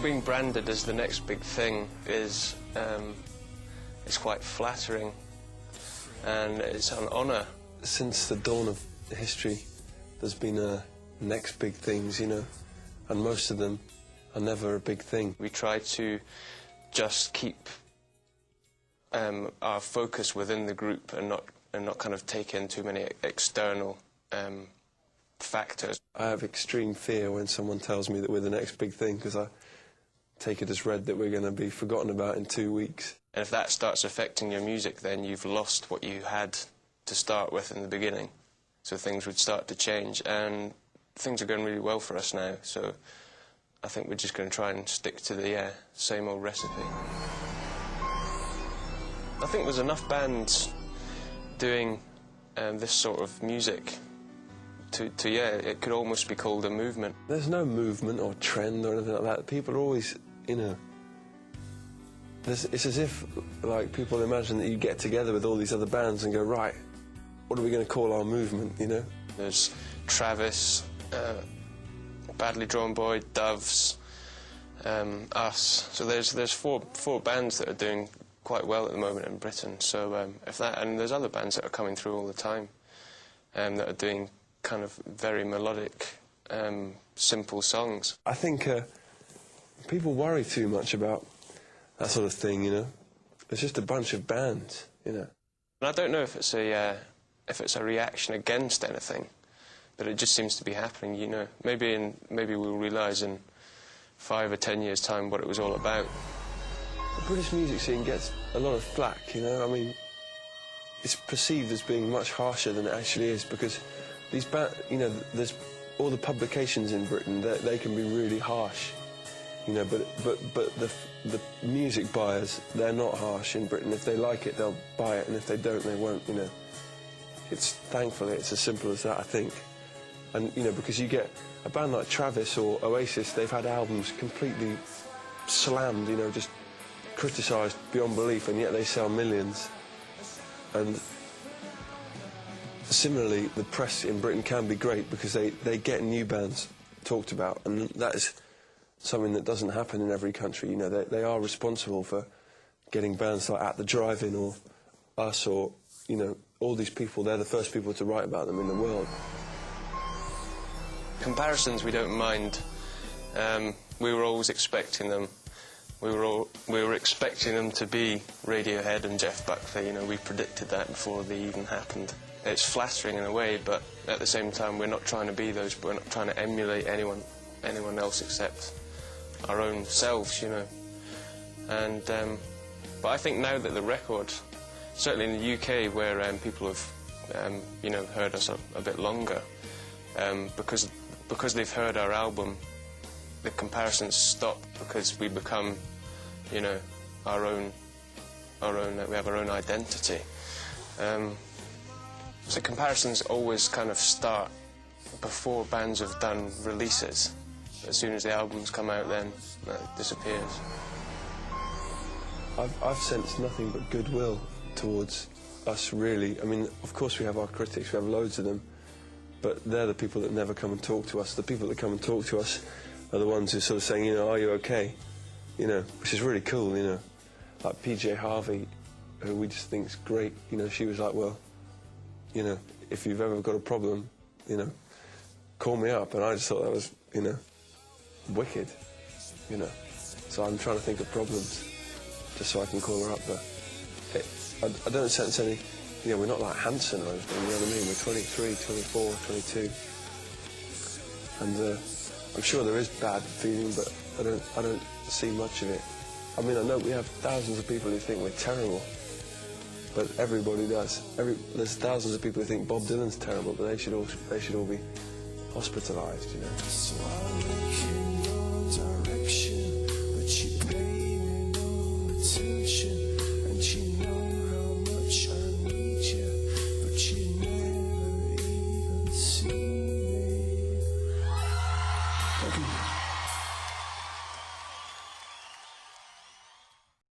Well, being branded as the next big thing is it's quite flattering, and it's an honour. Since the dawn of history, there's been next big things, you know, and most of them are never a big thing. We try to just keep our focus within the group and not kind of take in too many external factors. I have extreme fear when someone tells me that we're the next big thing, because I take it as read that we're going to be forgotten about in 2 weeks. And if that starts affecting your music, then you've lost what you had to start with in the beginning. So things would start to change, and things are going really well for us now, so I think we're just going to try and stick to the same old recipe. I think there's enough bands doing this sort of music to it could almost be called a movement. There's no movement or trend or anything like that. People are always, you know, it's as if, like, people imagine that you get together with all these other bands and go, right, what are we going to call our movement, you know? There's Travis, Badly Drawn Boy, Doves, us. So there's four bands that are doing quite well at the moment in Britain. So and there's other bands that are coming through all the time that are doing kind of very melodic, simple songs. I think people worry too much about that sort of thing, you know. It's just a bunch of bands, you know. And I don't know if it's a reaction against anything, but it just seems to be happening, you know. Maybe we'll realise in 5 or 10 years' time what it was all about. The British music scene gets a lot of flack, you know. I mean, it's perceived as being much harsher than it actually is, because these you know, there's all the publications in Britain, they can be really harsh, you know. But the music buyers, they're not harsh in Britain. If they like it, they'll buy it, and if they don't, they won't, you know. Thankfully, it's as simple as that, I think. And, you know, because you get a band like Travis or Oasis, they've had albums completely slammed, you know, just criticised beyond belief, and yet they sell millions. And similarly, the press in Britain can be great because they get new bands talked about, and that is something that doesn't happen in every country. You know, they are responsible for getting bands like At the Drive-In or us, or, you know, all these people. They're the first people to write about them in the world. Comparisons we don't mind. We were always expecting them. We were expecting them to be Radiohead and Jeff Buckley. You know, we predicted that before they even happened. It's flattering in a way, but at the same time, we're not trying to be those. We're not trying to emulate anyone else except our own selves, you know. And but I think now that the record, certainly in the UK, where people have you know, heard us a bit longer, because they've heard our album, the comparisons stop, because we become, you know, our own. We have our own identity. So comparisons always kind of start before bands have done releases. As soon as the albums come out, then that disappears. I've sensed nothing but goodwill towards us, really. I mean, of course we have our critics, we have loads of them, but they're the people that never come and talk to us. The people that come and talk to us are the ones who are sort of saying, you know, are you okay? You know, which is really cool, you know. Like PJ Harvey, who we just think's great, you know, she was like, well, you know, if you've ever got a problem, you know, call me up. And I just thought that was, you know, wicked, you know. So I'm trying to think of problems just so I can call her up, but I don't sense any, you know, we're not like Hanson or anything, you know what I mean? We're 23, 24, 22. And I'm sure there is bad feeling, but I don't see much of it. I mean, I know we have thousands of people who think we're terrible, but everybody does. There's thousands of people who think Bob Dylan's terrible, but they should all be hospitalised, you know.